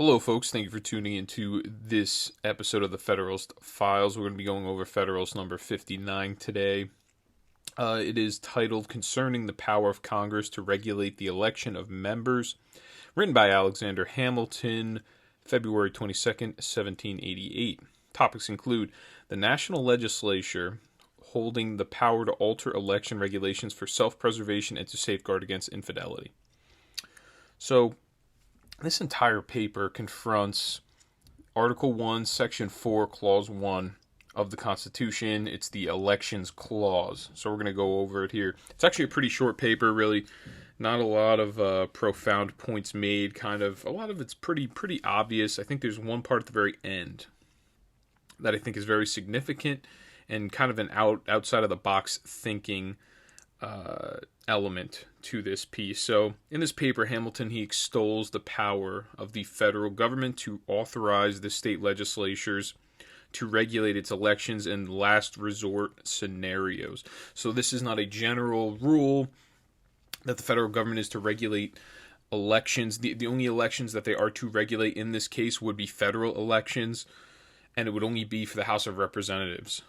Hello, folks. Thank you for tuning into this episode of the Federalist Files. We're going to be going over Federalist number 59 today. It is titled Concerning the Power of Congress to Regulate the Election of Members, written by Alexander Hamilton, February 22nd, 1788. Topics include the national legislature holding the power to alter election regulations for self-preservation and to safeguard against infidelity. So, this entire paper confronts Article 1, Section 4, Clause 1 of the Constitution. It's the Elections Clause. So we're going to go over it here. It's actually a pretty short paper, really. Not a lot of profound points made. A lot of it's pretty obvious. I think there's one part at the very end that I think is very significant and kind of an outside of the box thinking element to this piece. So in this paper, Hamilton, he extols the power of the federal government to authorize the state legislatures to regulate its elections in last resort scenarios. So this is not a general rule that the federal government is to regulate elections. The only elections that they are to regulate in this case would be federal elections, and it would only be for the House of Representatives.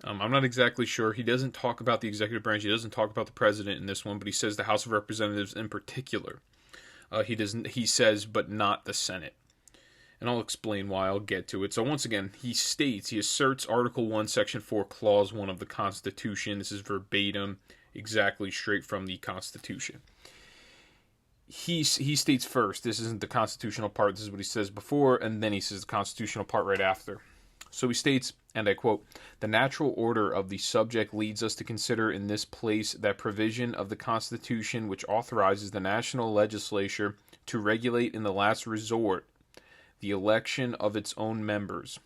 I'm not exactly sure. He doesn't talk about the executive branch. He doesn't talk about the president in this one, but he says the House of Representatives in particular. He says, but not the Senate. And I'll explain why. I'll get to it. So once again, he asserts Article 1, Section 4, Clause 1 of the Constitution. This is verbatim, exactly straight from the Constitution. He states first, this isn't the constitutional part, this is what he says before, and then he says the constitutional part right after. So he states, and I quote, "The natural order of the subject leads us to consider in this place that provision of the Constitution which authorizes the national legislature to regulate in the last resort the election of its own members.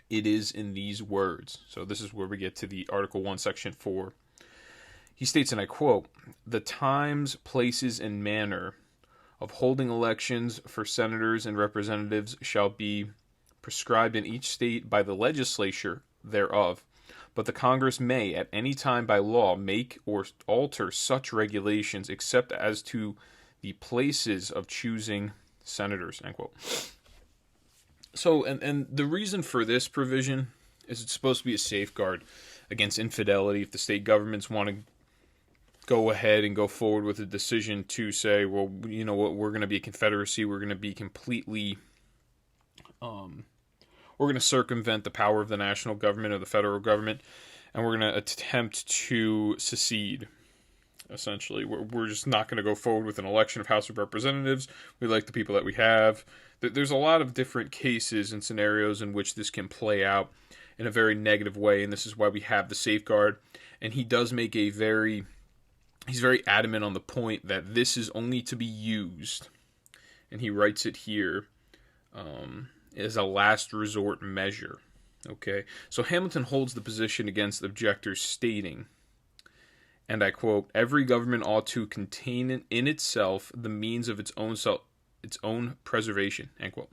It is in these words." So this is where we get to the Article 1, Section 4. He states, and I quote, "The times, places, and manner of holding elections for senators and representatives shall be prescribed in each state by the legislature thereof, but the Congress may at any time by law make or alter such regulations except as to the places of choosing senators," end quote. So, and the reason for this provision is it's supposed to be a safeguard against infidelity. If the state governments want to go ahead and go forward with a decision to say, well, you know what, we're going to be a confederacy, we're going to be completely we're going to circumvent the power of the national government or the federal government, and we're going to attempt to secede, essentially. We're just not going to go forward with an election of House of Representatives. We like the people that we have. There's a lot of different cases and scenarios in which this can play out in a very negative way, and this is why we have the safeguard. And he does make he's very adamant on the point that this is only to be used, and he writes it here, as a last resort measure. Okay, so Hamilton holds the position against objectors, stating, and I quote, "Every government ought to contain in itself the means of its own preservation," end quote.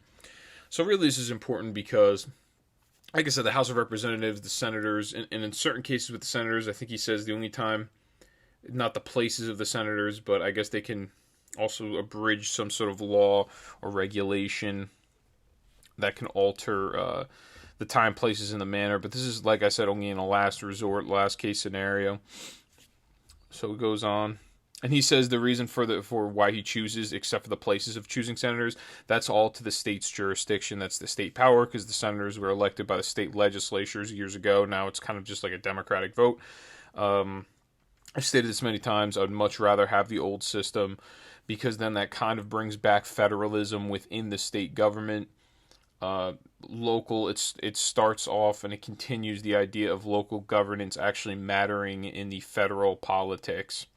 So really this is important because, like I said, the House of Representatives, the senators, and in certain cases with the senators, I think he says the only time, not the places of the senators, but I guess they can also abridge some sort of law or regulation that can alter the time, places, and the manner. But this is, like I said, only in a last resort, last case scenario. So it goes on. And he says the reason for why he chooses, except for the places of choosing senators, that's all to the state's jurisdiction. That's the state power, because the senators were elected by the state legislatures years ago. Now it's kind of just like a democratic vote. I've stated this many times. I would much rather have the old system, because then that kind of brings back federalism within the state government. Local, it starts off and it continues the idea of local governance actually mattering in the federal politics.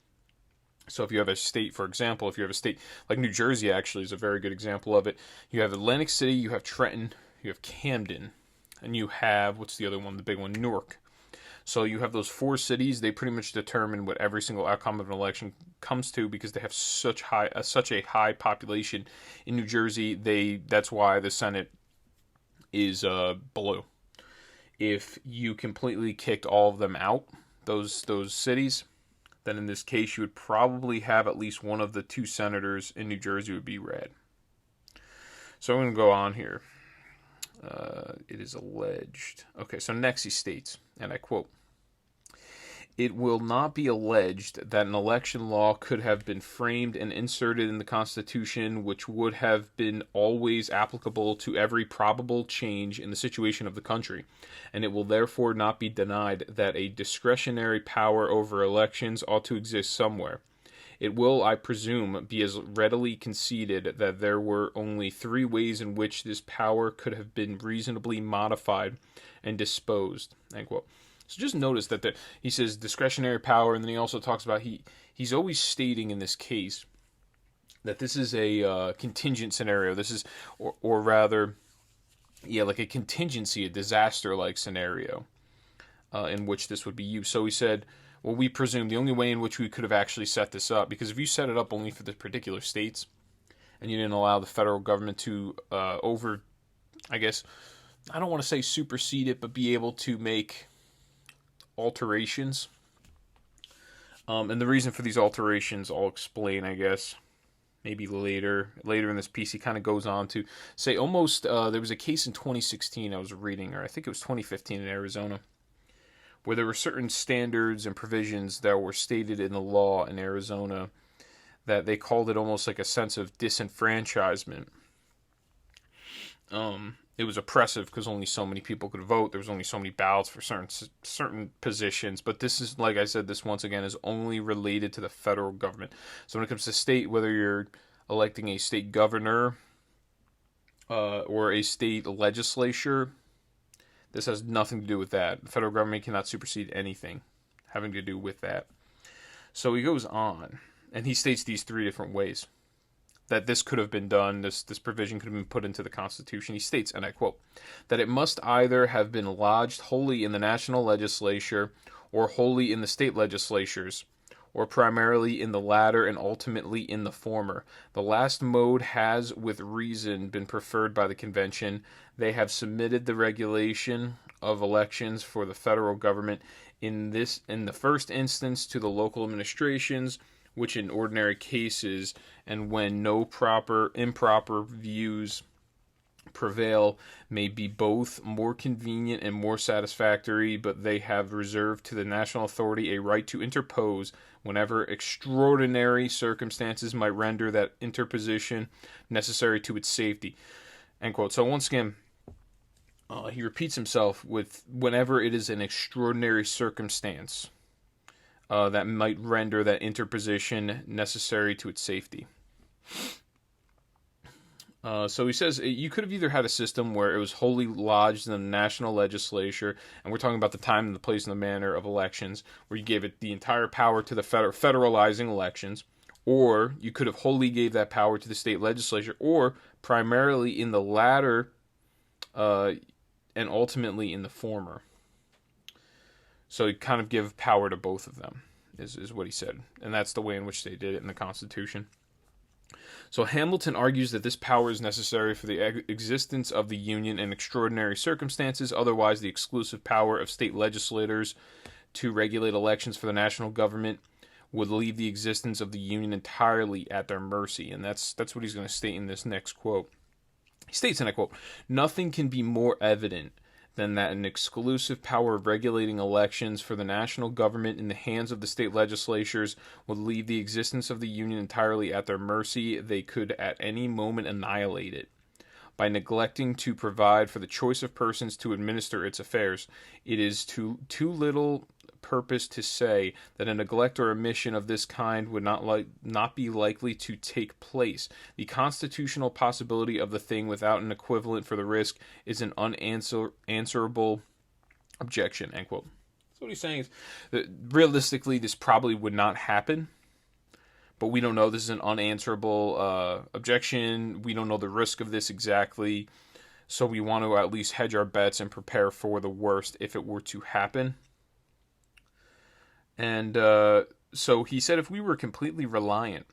So if you have a state, for example, if you have a state like New Jersey, actually is a very good example of it. You have Atlantic City, you have Trenton, you have Camden, and you have, what's the other one, the big one, Newark. So you have those four cities. They pretty much determine what every single outcome of an election comes to, because they have such a high population in New Jersey. That's why the Senate is blue. If you completely kicked all of them out, those cities, then in this case you would probably have at least one of the two senators in New Jersey would be red. So I'm going to go on here. It is alleged. Okay, so next he states, and I quote, "It will not be alleged that an election law could have been framed and inserted in the Constitution which would have been always applicable to every probable change in the situation of the country, and it will therefore not be denied that a discretionary power over elections ought to exist somewhere. It will, I presume, be as readily conceded that there were only 3 ways in which this power could have been reasonably modified and disposed." End quote. So just notice that he says discretionary power, and then he also talks about he's always stating in this case that this is a contingent scenario. This is, or rather, like a contingency, a disaster-like scenario in which this would be used. So he said, well, we presume the only way in which we could have actually set this up, because if you set it up only for the particular states, and you didn't allow the federal government to I guess, I don't want to say supersede it, but be able to make alterations. And the reason for these alterations I'll explain, I guess, maybe later in this piece. He kind of goes on to say almost, there was a case in 2016 I was reading, or I think it was 2015 in Arizona, where there were certain standards and provisions that were stated in the law in Arizona that they called it almost like a sense of disenfranchisement. It was oppressive because only so many people could vote. There was only so many ballots for certain positions. But this is, like I said, this once again is only related to the federal government. So when it comes to state, whether you're electing a state governor or a state legislature, this has nothing to do with that. The federal government cannot supersede anything having to do with that. So he goes on, and he states these 3 different ways that this could have been done, this provision could have been put into the Constitution. He states, and I quote, that it must either have been lodged wholly in the national legislature or wholly in the state legislatures, or primarily in the latter and ultimately in the former. The last mode has, with reason, been preferred by the convention. They have submitted the regulation of elections for the federal government in the first instance to the local administrations, which in ordinary cases, and when no improper views prevail, may be both more convenient and more satisfactory, but they have reserved to the national authority a right to interpose whenever extraordinary circumstances might render that interposition necessary to its safety. End quote. So once again, he repeats himself with whenever it is an extraordinary circumstance that might render that interposition necessary to its safety. So he says you could have either had a system where it was wholly lodged in the national legislature, and we're talking about the time and the place and the manner of elections, where you gave it the entire power to the federalizing elections, or you could have wholly gave that power to the state legislature, or primarily in the latter and ultimately in the former. So you kind of give power to both of them, is what he said. And that's the way in which they did it in the Constitution. So Hamilton argues that this power is necessary for the existence of the Union in extraordinary circumstances. Otherwise, the exclusive power of state legislators to regulate elections for the national government would leave the existence of the Union entirely at their mercy. And that's what he's going to state in this next quote. He states, and I quote, "Nothing can be more evident than that an exclusive power of regulating elections for the national government in the hands of the state legislatures would leave the existence of the Union entirely at their mercy. They could at any moment annihilate it. By neglecting to provide for the choice of persons to administer its affairs, it is too little purpose to say that a neglect or omission of this kind would not be likely to take place. The constitutional possibility of the thing without an equivalent for the risk is an unanswerable objection." End quote. So what he's saying is that realistically this probably would not happen, but we don't know. This is an unanswerable objection. We don't know the risk of this exactly, so we want to at least hedge our bets and prepare for the worst if it were to happen. And so he said if we were completely reliant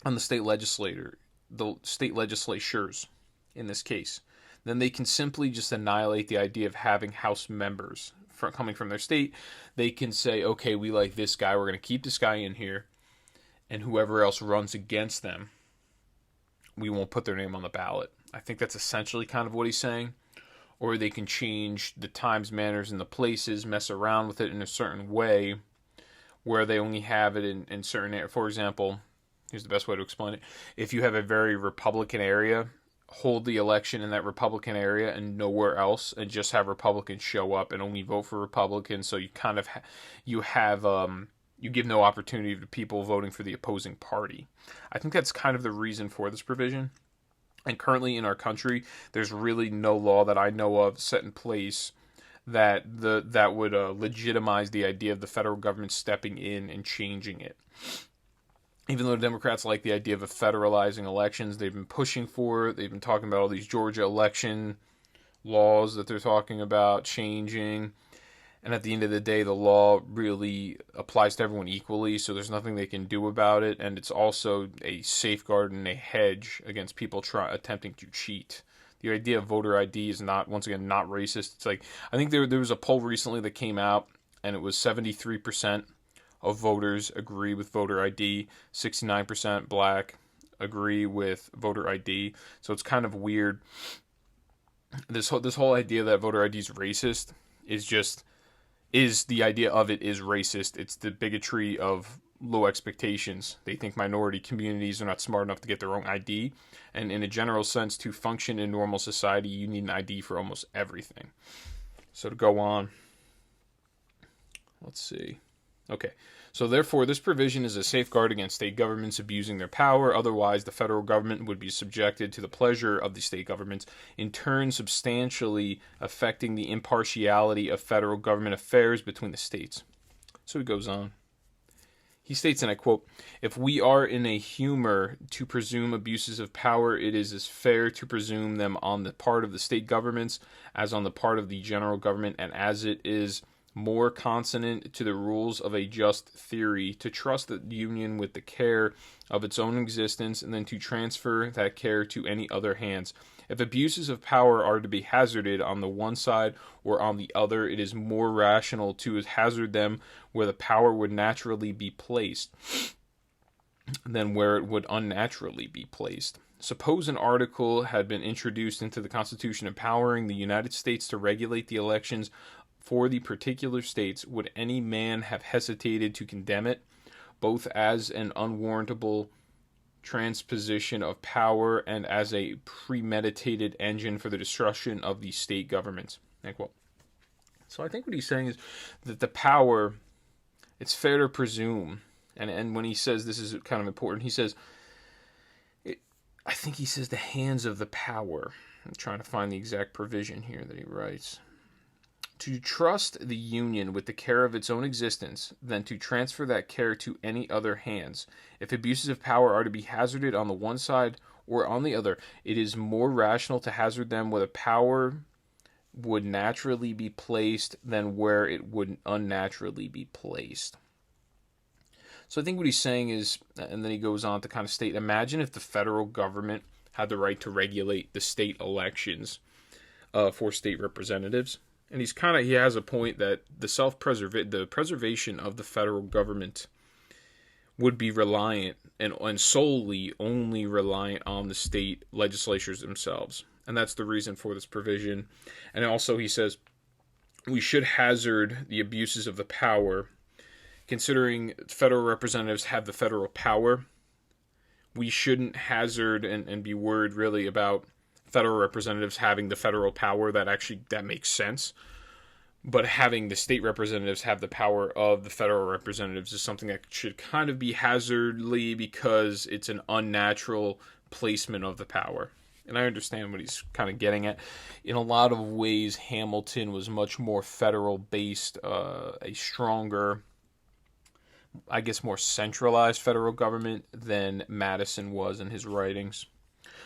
on the state legislatures in this case, then they can simply just annihilate the idea of having House members coming from their state. They can say, okay, we like this guy, we're going to keep this guy in here, and whoever else runs against them we won't put their name on the ballot. I think that's essentially kind of what he's saying. Or they can change the times, manners, and the places, mess around with it in a certain way where they only have it in certain areas. For example, here's the best way to explain it. If you have a very Republican area, hold the election in that Republican area and nowhere else, and just have Republicans show up and only vote for Republicans. So you kind of you give no opportunity to people voting for the opposing party. I think that's kind of the reason for this provision. And currently in our country, there's really no law that I know of set in place that would legitimize the idea of the federal government stepping in and changing it. Even though Democrats like the idea of federalizing elections, they've been pushing for it. They've been talking about all these Georgia election laws that they're talking about changing. And at the end of the day, the law really applies to everyone equally, so there's nothing they can do about it. And it's also a safeguard and a hedge against people attempting to cheat. The idea of voter ID is not, once again, not racist. It's like, I think there was a poll recently that came out, and it was 73% of voters agree with voter ID, 69% black agree with voter ID. So it's kind of weird. This whole idea that voter ID is racist is the idea of it is racist. It's the bigotry of low expectations. They think minority communities are not smart enough to get their own ID. And in a general sense, to function in normal society, you need an ID for almost everything. So to go on, let's see. Okay, so therefore this provision is a safeguard against state governments abusing their power. Otherwise, the federal government would be subjected to the pleasure of the state governments, in turn substantially affecting the impartiality of federal government affairs between the states. So he goes on. He states, and I quote, "If we are in a humor to presume abuses of power, it is as fair to presume them on the part of the state governments as on the part of the general government, and as it is more consonant to the rules of a just theory to trust the union with the care of its own existence and then to transfer that care to any other hands. If abuses of power are to be hazarded on the one side or on the other, it is more rational to hazard them where the power would naturally be placed than where it would unnaturally be placed. Suppose an article had been introduced into the Constitution empowering the United States to regulate the elections for the particular states, would any man have hesitated to condemn it, both as an unwarrantable transposition of power and as a premeditated engine for the destruction of the state governments?" So I think what he's saying is that the power, it's fair to presume, and when he says this is kind of important, he says, I think he says the hands of the power. I'm trying to find the exact provision here that he writes. To trust the union with the care of its own existence, than to transfer that care to any other hands. If abuses of power are to be hazarded on the one side or on the other, it is more rational to hazard them where the power would naturally be placed than where it would unnaturally be placed. So I think what he's saying is, and then he goes on to kind of state, imagine if the federal government had the right to regulate the state elections for state representatives. And he has a point that the preservation of the federal government would be reliant and solely only reliant on the state legislatures themselves. And that's the reason for this provision. And also he says we should hazard the abuses of the power. Considering federal representatives have the federal power, we shouldn't hazard and be worried really about federal representatives having the federal power. That makes sense. But having the state representatives have the power of the federal representatives is something that should kind of be hazardly because it's an unnatural placement of the power. And I understand what he's kind of getting at. In a lot of ways, Hamilton was much more federal-based, a stronger, I guess, more centralized federal government than Madison was in his writings.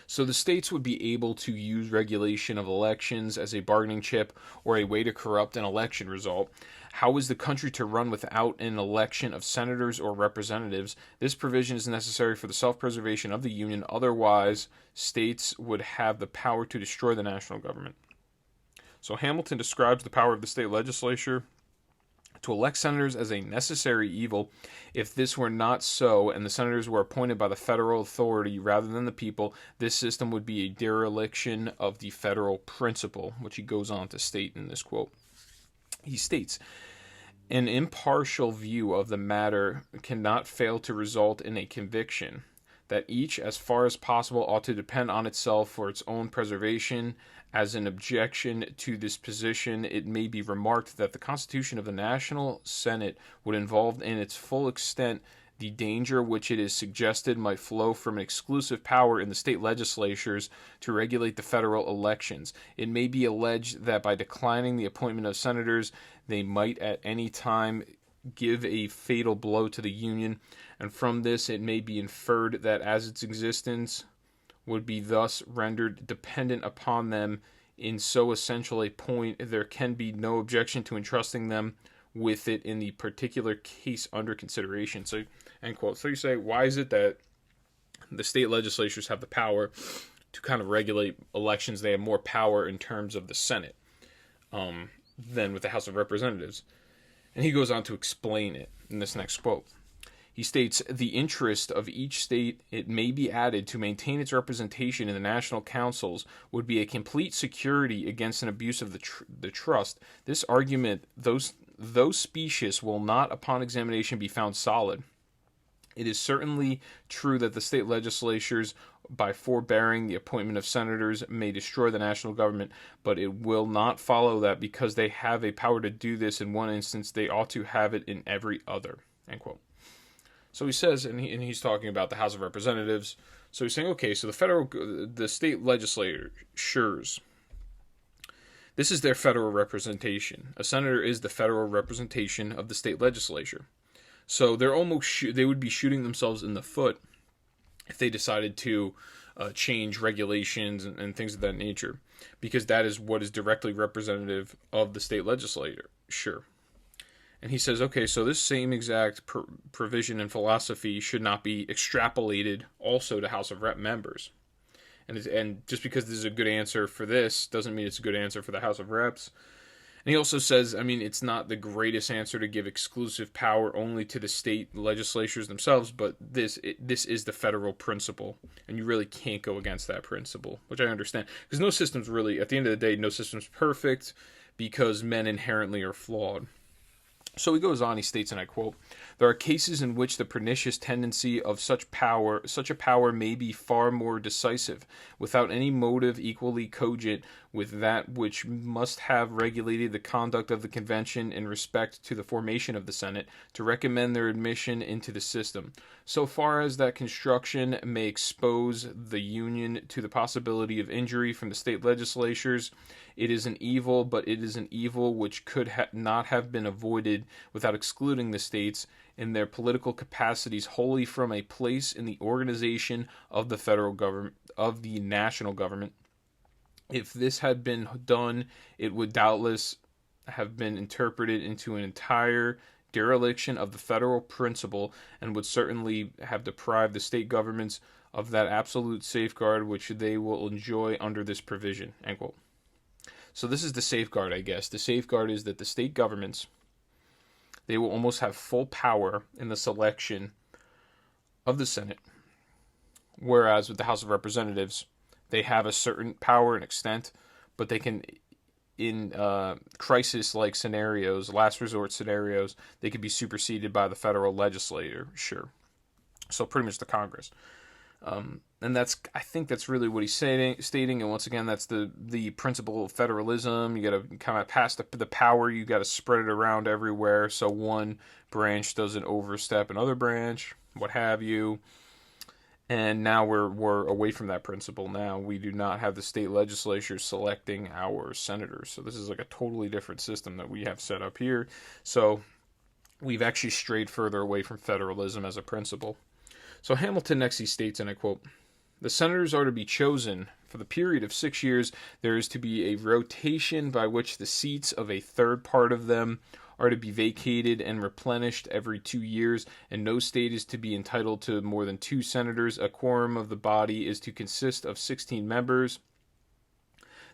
So the states would be able to use regulation of elections as a bargaining chip or a way to corrupt an election result. How is the country to run without an election of senators or representatives? This provision is necessary for the self-preservation of the Union. Otherwise, states would have the power to destroy the national government. So Hamilton describes the power of the state legislature to elect senators as a necessary evil. If this were not so, and the senators were appointed by the federal authority rather than the people, this system would be a dereliction of the federal principle, which he goes on to state in this quote. He states, an impartial view of the matter cannot fail to result in a conviction that each, as far as possible, ought to depend on itself for its own preservation. As an objection to this position, it may be remarked that the Constitution of the National Senate would involve in its full extent the danger which it is suggested might flow from an exclusive power in the state legislatures to regulate the federal elections. It may be alleged that by declining the appointment of senators, they might at any time give a fatal blow to the Union, and from this it may be inferred that as its existence would be thus rendered dependent upon them in so essential a point, there can be no objection to entrusting them with it in the particular case under consideration. So, end quote. So you say, why is it that the state legislatures have the power to kind of regulate elections? They have more power in terms of the Senate than with the House of Representatives. And he goes on to explain it in this next quote. He states, the interest of each state, it may be added, to maintain its representation in the national councils would be a complete security against an abuse of the trust. This argument, though specious, will not upon examination be found solid. It is certainly true that the state legislatures, by forbearing the appointment of senators, may destroy the national government, but it will not follow that because they have a power to do this in one instance, they ought to have it in every other. End quote. So he says, and he's talking about the House of Representatives. So he's saying, okay, so the state legislatures, this is their federal representation. A senator is the federal representation of the state legislature. So they're they would be shooting themselves in the foot if they decided to change regulations and things of that nature, because that is what is directly representative of the state legislature. Sure. And he says, okay, so this same exact provision and philosophy should not be extrapolated also to House of Rep members. And just because this is a good answer for this doesn't mean it's a good answer for the House of Reps. And he also says, I mean, it's not the greatest answer to give exclusive power only to the state legislatures themselves, but this is the federal principle, and you really can't go against that principle, which I understand. Because no system's really, at the end of the day, no system's perfect because men inherently are flawed. So he goes on, he states, and I quote, there are cases in which the pernicious tendency of such a power may be far more decisive, without any motive equally cogent with that which must have regulated the conduct of the convention in respect to the formation of the Senate, to recommend their admission into the system. So far as that construction may expose the Union to the possibility of injury from the state legislatures, it is an evil, but it is an evil which could not have been avoided without excluding the states in their political capacities wholly from a place in the organization of the federal government, of the national government. If this had been done, it would doubtless have been interpreted into an entire dereliction of the federal principle, and would certainly have deprived the state governments of that absolute safeguard which they will enjoy under this provision. End quote. So this is the safeguard, I guess. The safeguard is that the state governments, they will almost have full power in the selection of the Senate, whereas with the House of Representatives, they have a certain power and extent, but they can, in crisis-like scenarios, last resort scenarios, they could be superseded by the federal legislature, sure. So pretty much the Congress. And I think that's really what he's stating. And once again, that's the principle of federalism. You got to kind of pass the power. You got to spread it around everywhere, so one branch doesn't overstep another branch, what have you. And now we're away from that principle. Now we do not have the state legislatures selecting our senators. So this is like a totally different system that we have set up here. So we've actually strayed further away from federalism as a principle. So Hamilton next, he states, and I quote, the senators are to be chosen for the period of 6 years. There is to be a rotation by which the seats of a third part of them are to be vacated and replenished every 2 years, and no state is to be entitled to more than 2 senators. A quorum of the body is to consist of 16 members.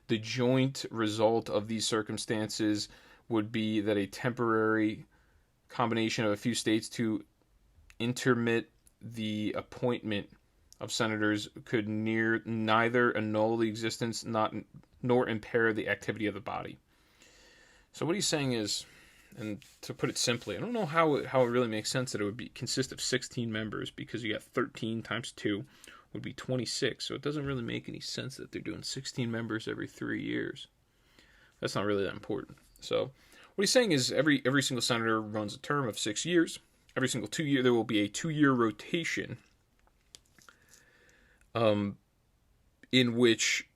The joint result of these circumstances would be that a temporary combination of a few states to intermit the appointment of senators could neither annul the existence nor impair the activity of the body. So what he's saying is, and to put it simply, I don't know how it really makes sense that it would consist of 16 members, because you got 13 times 2 would be 26. So it doesn't really make any sense that they're doing 16 members every 3 years. That's not really that important. So what he's saying is every single senator runs a term of 6 years. Every single 2 year there will be a 2-year rotation, in which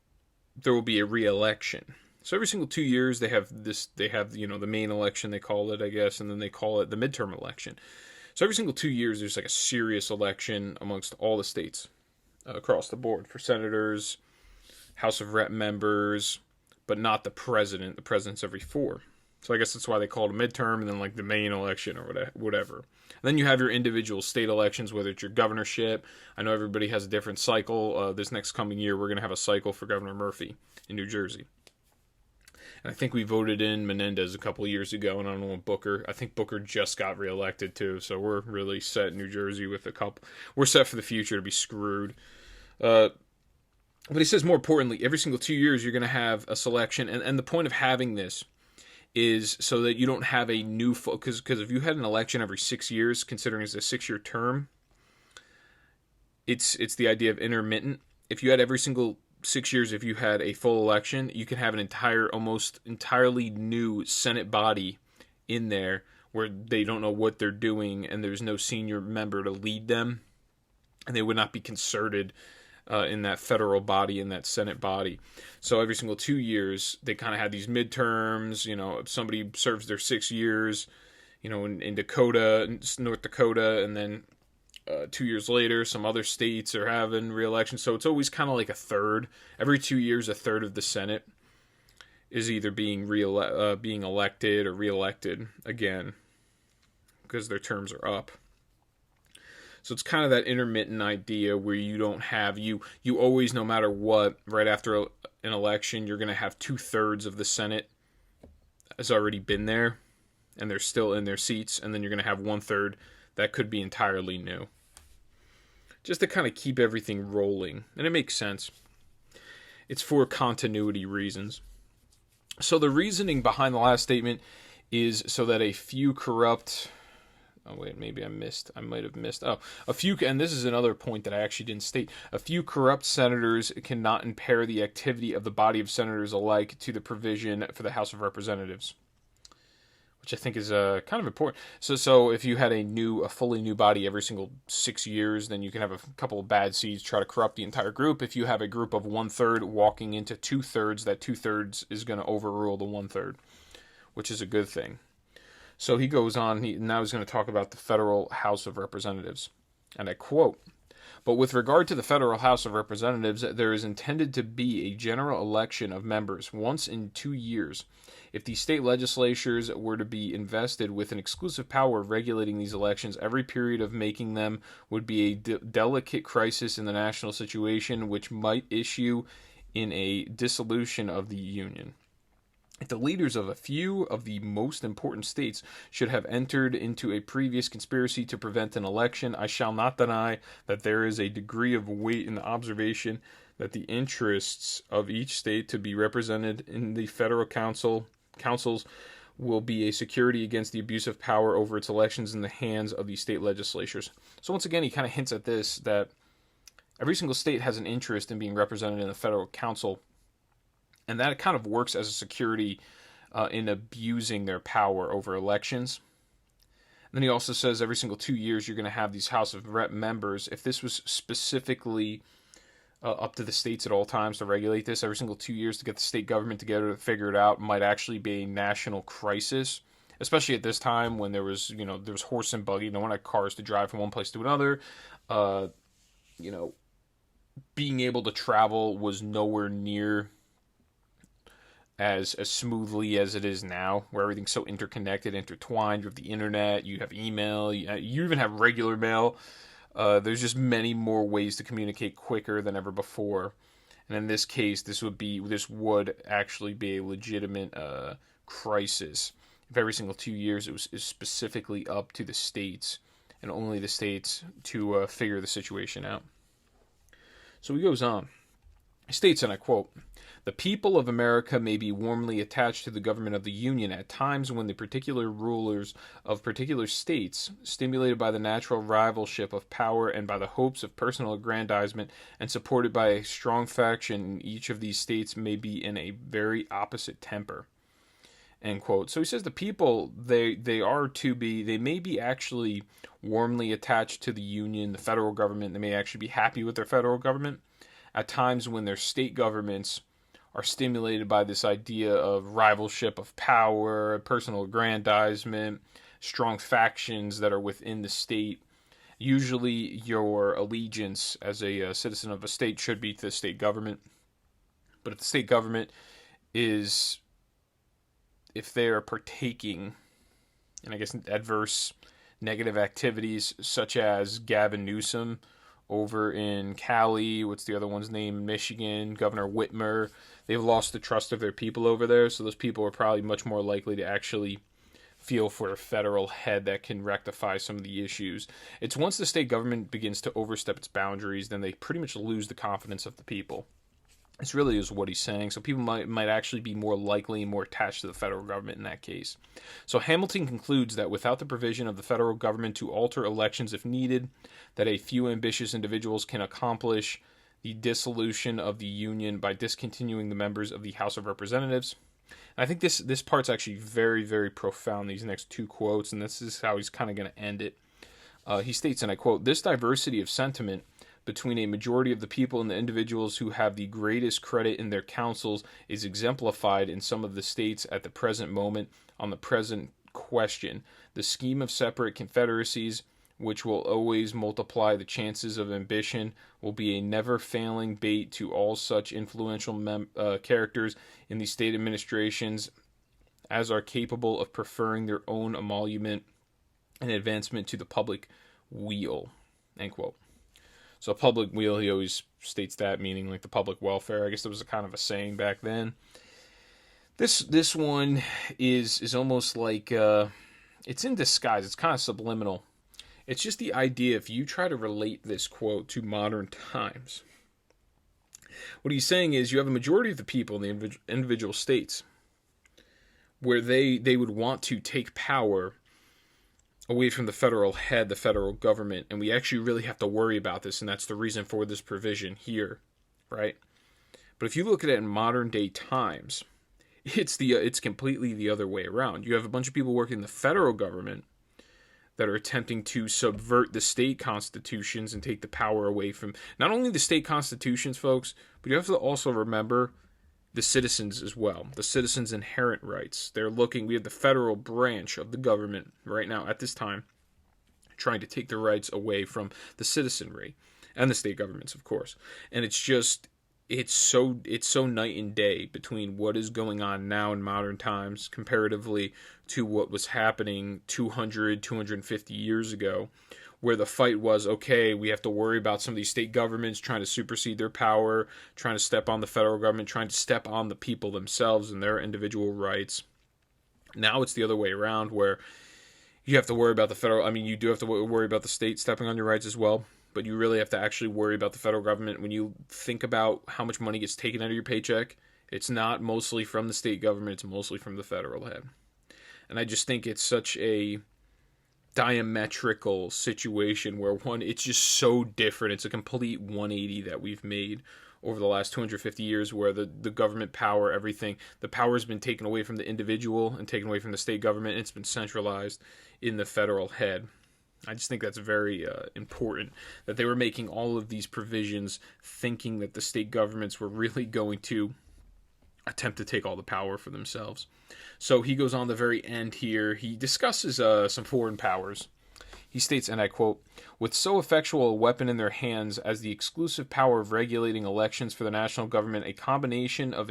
there will be a re-election. So every single 2 years they have the main election, they call it, I guess, and then they call it the midterm election. So every single 2 years there's like a serious election amongst all the states across the board for senators, House of Rep members, but not the president. The president's every 4. So I guess that's why they call it a midterm, and then like the main election or whatever. And then you have your individual state elections, whether it's your governorship. I know everybody has a different cycle. This next coming year, we're going to have a cycle for Governor Murphy in New Jersey. And I think we voted in Menendez a couple of years ago, and I don't know, Booker. I think Booker just got reelected too, so we're really set in New Jersey with a couple. We're set for the future to be screwed. But he says more importantly, every single 2 years you're going to have a selection, and the point of having this is so that you don't have a new, because if you had an election every 6 years, considering it's a 6-year term, it's the idea of intermittent. If you had every single 6 years, if you had a full election, you can have an almost entirely new Senate body in there where they don't know what they're doing, and there's no senior member to lead them, and they would not be concerted in that federal body, in that Senate body. So every single 2 years, they kind of have these midterms. If somebody serves their 6 years, in Dakota, North Dakota, and then 2 years later, some other states are having re-election. So it's always kind of like a third. Every 2 years, a third of the Senate is either being elected or re-elected again because their terms are up. So it's kind of that intermittent idea where you don't have, you always, no matter what, right after an election, you're going to have 2/3 of the Senate has already been there, and they're still in their seats, and then you're going to have 1/3 that could be entirely new. Just to kind of keep everything rolling, and it makes sense. It's for continuity reasons. So the reasoning behind the last statement is so that a few corrupt... Oh, wait, maybe I might have missed. A few, and this is another point that I actually didn't state. A few corrupt senators cannot impair the activity of the body of senators alike to the provision for the House of Representatives, which I think is kind of important. So if you had a fully new body every single 6 years, then you can have a couple of bad seeds try to corrupt the entire group. If you have a group of 1/3 walking into 2/3, that 2/3 is going to overrule the 1/3, which is a good thing. So he goes on, now he's going to talk about the federal House of Representatives. And I quote, "But with regard to the federal House of Representatives, there is intended to be a general election of members once in 2 years. If the state legislatures were to be invested with an exclusive power of regulating these elections, every period of making them would be a delicate crisis in the national situation, which might issue in a dissolution of the Union. If the leaders of a few of the most important states should have entered into a previous conspiracy to prevent an election, I shall not deny that there is a degree of weight in the observation that the interests of each state to be represented in the federal councils will be a security against the abuse of power over its elections in the hands of the state legislatures." So once again, he kind of hints at this, that every single state has an interest in being represented in the federal council, and that kind of works as a security in abusing their power over elections. And then he also says every single 2 years you're going to have these House of Rep members. If this was specifically up to the states at all times to regulate this, every single 2 years to get the state government together to figure it out might actually be a national crisis, especially at this time when there was horse and buggy. No one had cars to drive from one place to another. Being able to travel was nowhere near as smoothly as it is now, where everything's so interconnected, intertwined. You have the internet, you have email, you even have regular mail. There's just many more ways to communicate quicker than ever before. And in this case, this would actually be a legitimate crisis if every single 2 years it was specifically up to the states and only the states to figure the situation out. So he goes on. He states, and I quote, "The people of America may be warmly attached to the government of the Union at times when the particular rulers of particular states, stimulated by the natural rivalship of power and by the hopes of personal aggrandizement, and supported by a strong faction in each of these states, may be in a very opposite temper." End quote. So he says the people, they may be actually warmly attached to the Union, the federal government. They may actually be happy with their federal government at times when their state governments are stimulated by this idea of rivalship of power, personal aggrandizement, strong factions that are within the state. Usually your allegiance as a citizen of a state should be to the state government. But if the state government if they are partaking in, I guess, adverse negative activities, such as Gavin Newsom over in Cali, what's the other one's name, Michigan, Governor Whitmer, they've lost the trust of their people over there, so those people are probably much more likely to actually feel for a federal head that can rectify some of the issues. It's once the state government begins to overstep its boundaries, then they pretty much lose the confidence of the people. This really is what he's saying. So people might actually be more likely and more attached to the federal government in that case. So Hamilton concludes that without the provision of the federal government to alter elections if needed, that a few ambitious individuals can accomplish the dissolution of the Union by discontinuing the members of the House of Representatives. And I think this part's actually very, very profound, these next two quotes, and this is how he's kind of going to end it. He states, and I quote, "This diversity of sentiment between a majority of the people and the individuals who have the greatest credit in their councils is exemplified in some of the states at the present moment on the present question. The scheme of separate confederacies, which will always multiply the chances of ambition, will be a never-failing bait to all such influential characters in the state administrations as are capable of preferring their own emolument and advancement to the public weal." End quote. So public weal, he always states that, meaning like the public welfare. I guess there was a kind of a saying back then. This one is almost like it's in disguise. It's kind of subliminal. It's just the idea, if you try to relate this quote to modern times, what he's saying is you have a majority of the people in the individual states where they would want to take power away from the federal head, the federal government, and we actually really have to worry about this, and that's the reason for this provision here, right? But if you look at it in modern day times, it's completely the other way around. You have a bunch of people working in the federal government that are attempting to subvert the state constitutions and take the power away from not only the state constitutions, folks, but you have to also remember the citizens as well, the citizens' inherent rights. We have the federal branch of the government right now at this time trying to take the rights away from the citizenry and the state governments, of course. And it's so night and day between what is going on now in modern times comparatively to what was happening 250 years ago, where the fight was, okay, we have to worry about some of these state governments trying to supersede their power, trying to step on the federal government, trying to step on the people themselves and their individual rights. Now it's the other way around, where you have to worry about you do have to worry about the state stepping on your rights as well, but you really have to actually worry about the federal government. When you think about how much money gets taken out of your paycheck, it's not mostly from the state government, it's mostly from the federal head. And I just think it's such a diametrical situation where it's just so different. It's a complete 180 that we've made over the last 250 years, where the government power, everything, the power has been taken away from the individual and taken away from the state government, and it's been centralized in the federal head. I just think that's very important, that they were making all of these provisions thinking that the state governments were really going to attempt to take all the power for themselves. So he goes on the very end here. He discusses some foreign powers. He states, and I quote, "With so effectual a weapon in their hands as the exclusive power of regulating elections for the national government, a combination of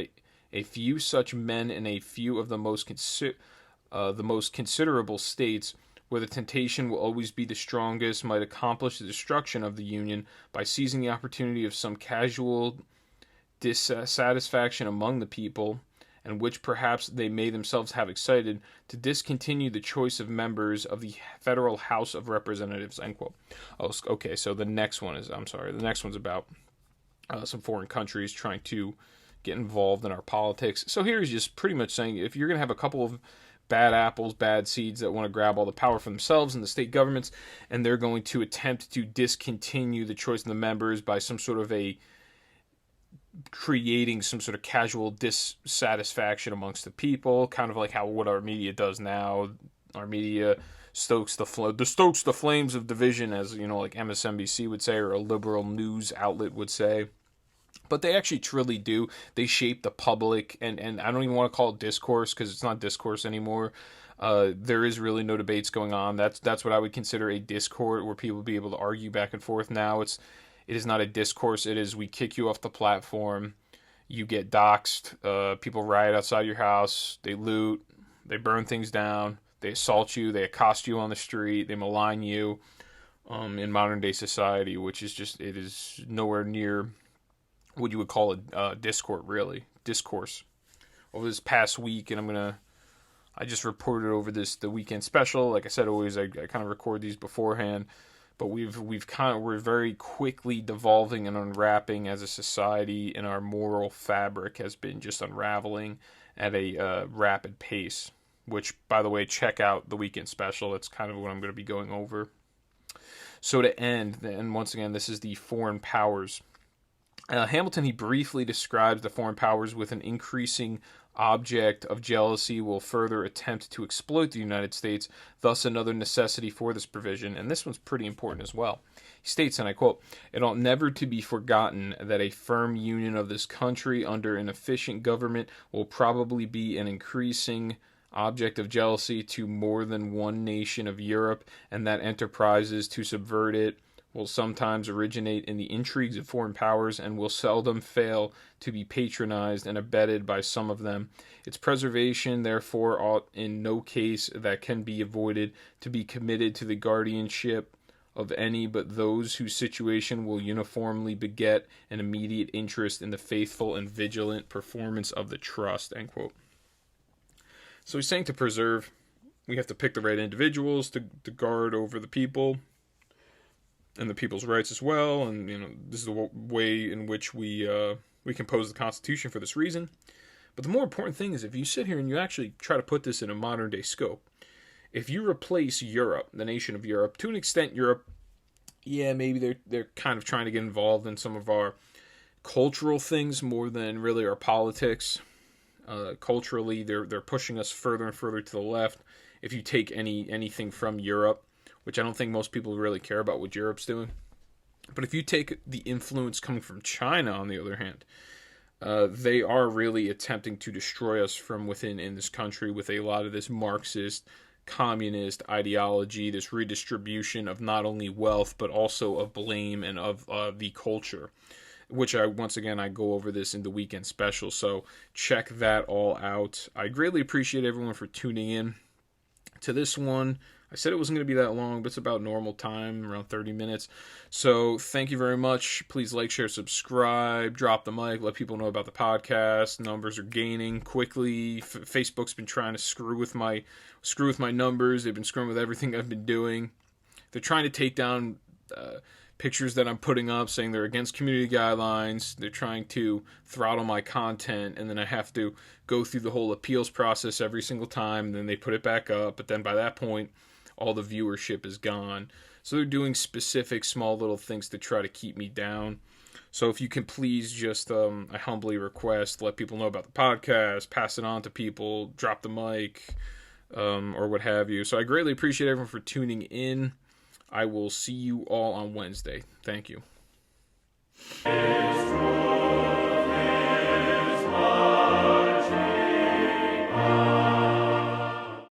a few such men in a few of the most considerable states, where the temptation will always be the strongest, might accomplish the destruction of the Union by seizing the opportunity of some casual dissatisfaction among the people, and which perhaps they may themselves have excited, to discontinue the choice of members of the Federal House of Representatives, end quote. Oh, okay, so the next one's about some foreign countries trying to get involved in our politics. So here he's just pretty much saying, if you're going to have a couple of bad apples, bad seeds that want to grab all the power for themselves and the state governments, and they're going to attempt to discontinue the choice of the members by some sort of creating some sort of casual dissatisfaction amongst the people, kind of like what our media does now. Our media stokes the flames of division, as like MSNBC would say, or a liberal news outlet would say. But they actually truly do. They shape the public, and I don't even want to call it discourse, because it's not discourse anymore. There is really no debates going on. That's what I would consider a discourse, where people be able to argue back and forth. Now it is not a discourse. It is, we kick you off the platform, you get doxxed, people riot outside your house, they loot, they burn things down, they assault you, they accost you on the street, they malign you in modern day society, which is just, it is nowhere near what you would call a discourse. Over this past week, and I just reported over the weekend special. Like I said, always I kind of record these beforehand, but we're very quickly devolving and unwrapping as a society, and our moral fabric has been just unraveling at a rapid pace. Which, by the way, check out the weekend special. That's kind of what I'm going to be going over. So to end, and once again, this is the foreign powers. Hamilton, he briefly describes the foreign powers with an increasing object of jealousy will further attempt to exploit the United States, thus another necessity for this provision, and this one's pretty important as well. He states, and I quote, "It ought never to be forgotten that a firm union of this country under an efficient government will probably be an increasing object of jealousy to more than one nation of Europe, and that enterprises to subvert it will sometimes originate in the intrigues of foreign powers, and will seldom fail to be patronized and abetted by some of them. Its preservation, therefore, ought in no case that can be avoided to be committed to the guardianship of any but those whose situation will uniformly beget an immediate interest in the faithful and vigilant performance of the trust," end quote. So he's saying to preserve, we have to pick the right individuals to guard over the people, and the people's rights as well, and this is the way in which we compose the Constitution for this reason. But the more important thing is, if you sit here and you actually try to put this in a modern day scope, if you replace Europe, the nation of Europe, to an extent, Europe, yeah, maybe they're kind of trying to get involved in some of our cultural things more than really our politics. Culturally, they're pushing us further and further to the left. If you take anything from Europe, which I don't think most people really care about what Europe's doing. But if you take the influence coming from China, on the other hand, they are really attempting to destroy us from within in this country with a lot of this Marxist, communist ideology, this redistribution of not only wealth, but also of blame and of the culture, which I go over this in the weekend special. So check that all out. I greatly appreciate everyone for tuning in to this one. I said it wasn't going to be that long, but it's about normal time, around 30 minutes. So thank you very much. Please like, share, subscribe, drop the mic, let people know about the podcast. Numbers are gaining quickly. Facebook's been trying to screw with my numbers. They've been screwing with everything I've been doing. They're trying to take down pictures that I'm putting up saying they're against community guidelines. They're trying to throttle my content, and then I have to go through the whole appeals process every single time, and then they put it back up. But then by that point, all the viewership is gone. So they're doing specific small little things to try to keep me down. So if you can please just, I humbly request, let people know about the podcast, pass it on to people, drop the mic, or what have you. So I greatly appreciate everyone for tuning in. I will see you all on Wednesday. Thank you.